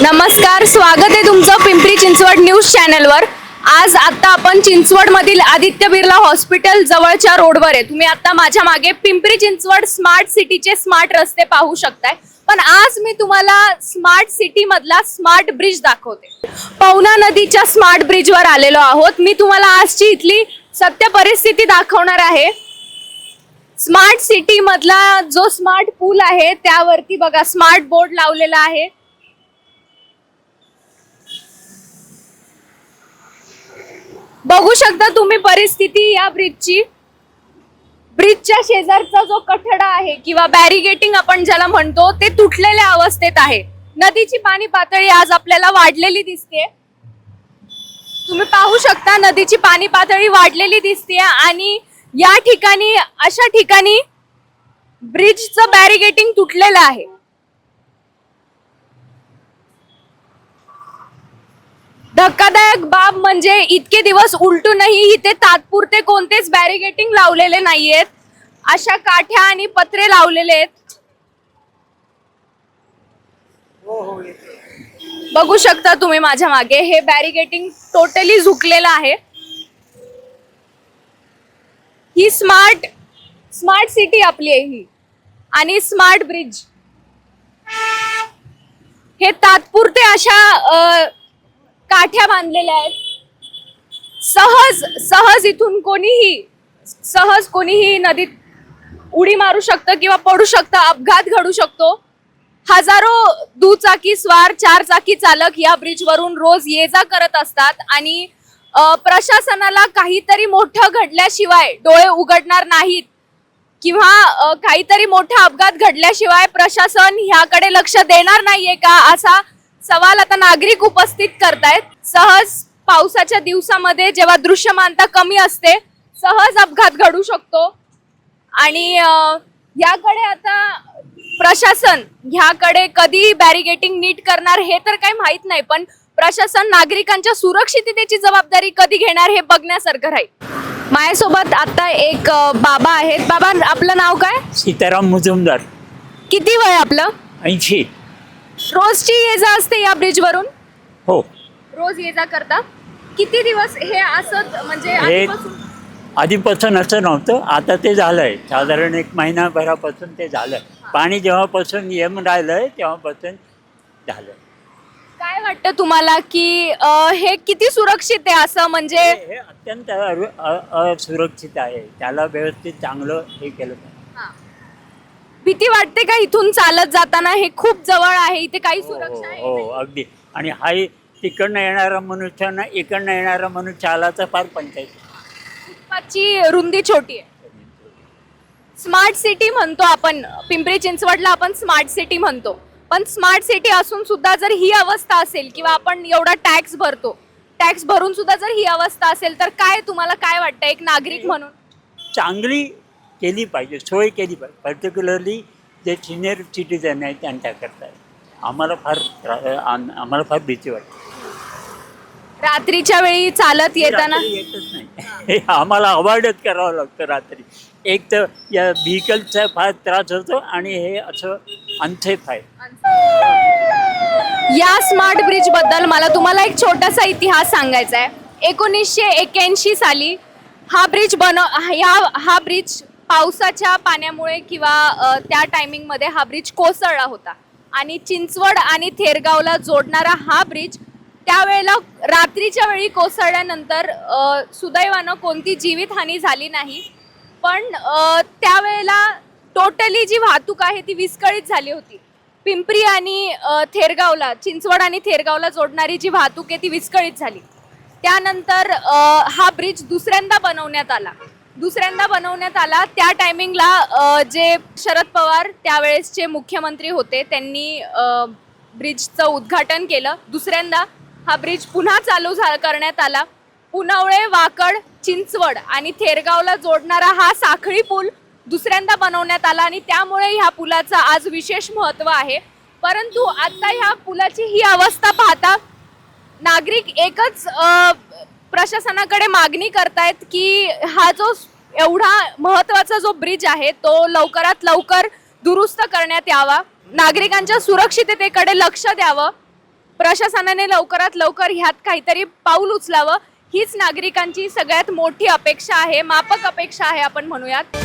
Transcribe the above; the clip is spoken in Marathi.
नमस्कार, स्वागत आहे तुमचं पिंपरी चिंचवड न्यूज चॅनलवर। आज आता आपण चिंचवड मधील आदित्य बिर्ला हॉस्पिटल जवळच्या रोडवर आहे। तुम्ही आता माझ्या मागे पिंपरी चिंचवड स्मार्ट सिटीचे स्मार्ट रस्ते पाहू शकताय। पण आज मी तुम्हाला स्मार्ट सिटी मधला स्मार्ट ब्रिज दाखवते। पवना नदीच्या स्मार्ट ब्रिजवर आलेलो आहोत। मी तुम्हाला आजची इथली सत्य परिस्थिती दाखवणार आहे। स्मार्ट सिटी मधला जो स्मार्ट पूल आहे त्यावरती बघा स्मार्ट बोर्ड लावलेला आहे। बघू शकता तुम्ही परिस्थिती या ब्रिजची। ब्रिजच्या शेजारचा जो कठडा आहे किंवा बॅरिगेटिंग आपण ज्याला म्हणतो ते तुटलेल्या अवस्थेत आहे। नदीची पाणी पातळी आज आपल्याला वाढलेली दिसते। तुम्ही पाहू शकता नदीची पाणी पातळी वाढलेली दिसते आणि या ठिकाणी अशा ठिकाणी ब्रिजचं बॅरिगेटिंग तुटलेलं आहे। धक्कादायक बाब म्हणजे इतके दिवस उलटूनही इथे तात्पुरते कोणतेच बॅरिगेटिंग लावलेले नाहीयेत। अशा काठ्या आणि पत्रे लावलेले आहेत। बघू शकता तुम्ही माझ्या मागे हे बॅरिगेटिंग टोटली झुकलेलं आहे। ही स्मार्ट सिटी आपली आहे ही आणि स्मार्ट ब्रिज हे तात्पुरते अशा काठ्या बांधलेल्या आहेत। सहज इथून कोणीही नदीत उडी मारू शकतं किंवा पडू शकतं, अपघात घडू शकतो। हजारो दुचाकी स्वार, चार चाकी चालक या ब्रिज वरून रोज ये जा करत असतात आणि प्रशासनाला काहीतरी मोठं घडल्याशिवाय डोळे उघडणार नाहीत किंवा काहीतरी मोठा अपघात घडल्याशिवाय प्रशासन ह्याकडे लक्ष देणार नाहीये का असा सवाल आता नागरिक उपस्थित करतायत। सहज पावसाच्या दिवसामध्ये जेव्हा दृश्यमानता कमी असते सहज अपघात घडू शकतो आणि याकडे आता प्रशासन ह्याकडे कधी बॅरिगेटिंग नीट करणार हे तर काही माहित नाही, पण प्रशासन नागरिकांच्या सुरक्षिततेची जबाबदारी कधी घेणार हे बघण्यासारखं राहील। माझ्यासोबत आता एक बाबा आहेत। बाबा, आपलं नाव काय? सीताराम मुजुमदार। किती वय आपलं? 80। रोजची ये जा असते या ब्रिज वरून? हो, रोज ये जा करता? किती दिवस हे असं म्हणजे आधीपासून असं नव्हतं, आता ते झालंय। साधारण 1 महिनाभरापासून ते झालंय। पाणी जेव्हापासून येऊन राहिलंय तेव्हापासून झालंय। काय वाटतं तुम्हाला की हे किती सुरक्षित आहे असं म्हणजे? हे अत्यंत असुरक्षित आहे, त्याला व्यवस्थित चांगलं हे केलं पाहिजे। भीती वाटते का इथून चालत जाताना? हे खूप जवळ आहे, इथे काही सुरक्षा आहे? हो, अगदी। आणि हा तिकडनं येणारा मनुष्याना इकडनं येणारा मनुष्य आला तर फार पंचायत। फुटपाथची रुंदी छोटी आहे। स्मार्ट सिटी म्हणतो आपण, पिंपरी चिंचवडला आपण स्मार्ट सिटी म्हणतो, पण स्मार्ट सिटी असून सुद्धा जर ही अवस्था असेल किंवा आपण एवढा टॅक्स भरतो, टॅक्स भरून सुद्धा जर ही अवस्था असेल तर काय तुम्हाला काय वाटतं एक नागरिक म्हणून? चांगली केली पाहिजे, सोय केली पाहिजे, पर्टिक्युलरली जे सिनियर सिटीजन आहेत त्यांच्याकरता। आम्हाला फार भीती वाटते रात्रीच्या वेळी चालत येताना। येतच नाही आम्हाला अवॉइडच करावं लागतं रात्री। एक तर या व्हेकलचा फार त्रास होतो आणि हे असं अनसेफ आहे। या स्मार्ट ब्रिज बद्दल मला तुम्हाला एक छोटासा इतिहास सांगायचा आहे। 1981 साली हा ब्रिज पावसाच्या पाण्यामुळे किंवा त्या टायमिंग मध्ये हा ब्रिज कोसळला होता आणि चिंचवड आणि थेरगावला जोडणारा हा ब्रिज त्यावेळेला रात्रीच्या वेळी कोसळल्यानंतर सुदैवानं कोणती जीवितहानी झाली नाही, पण त्यावेळेला टोटली जी वाहतूक आहे ती विस्कळीत झाली होती। पिंपरी आणि थेरगावला, चिंचवड आणि थेरगावला जोडणारी जी वाहतूक आहे ती विस्कळीत झाली। त्यानंतर हा ब्रिज दुसऱ्यांदा बनवण्यात आला। त्या टायमिंगला जे शरद पवार त्यावेळेसचे मुख्यमंत्री होते त्यांनी ब्रिजचं उद्घाटन केलं। दुसऱ्यांदा हा ब्रिज पुन्हा करण्यात आला। पुनवळे, वाकड, चिंचवड आणि थेरगावला जोडणारा हा साखळी पूल दुसऱ्यांदा बनवण्यात आला आणि त्यामुळे ह्या पुलाचा आज विशेष महत्त्व आहे। परंतु आता ह्या पुलाची ही अवस्था पाहता नागरिक एकच प्रशासनाकडे मागणी करतायत की हा जो एवढा महत्त्वाचा जो ब्रिज आहे तो लवकरात लवकर दुरुस्त करण्यात यावा, नागरिकांच्या सुरक्षिततेकडे लक्ष द्यावं प्रशासनाने लवकरात लवकर ह्यात काहीतरी पाऊल उचलावं हीच नागरिकांची सगळ्यात मोठी अपेक्षा आहे, माफक अपेक्षा आहे आपण म्हणूयात.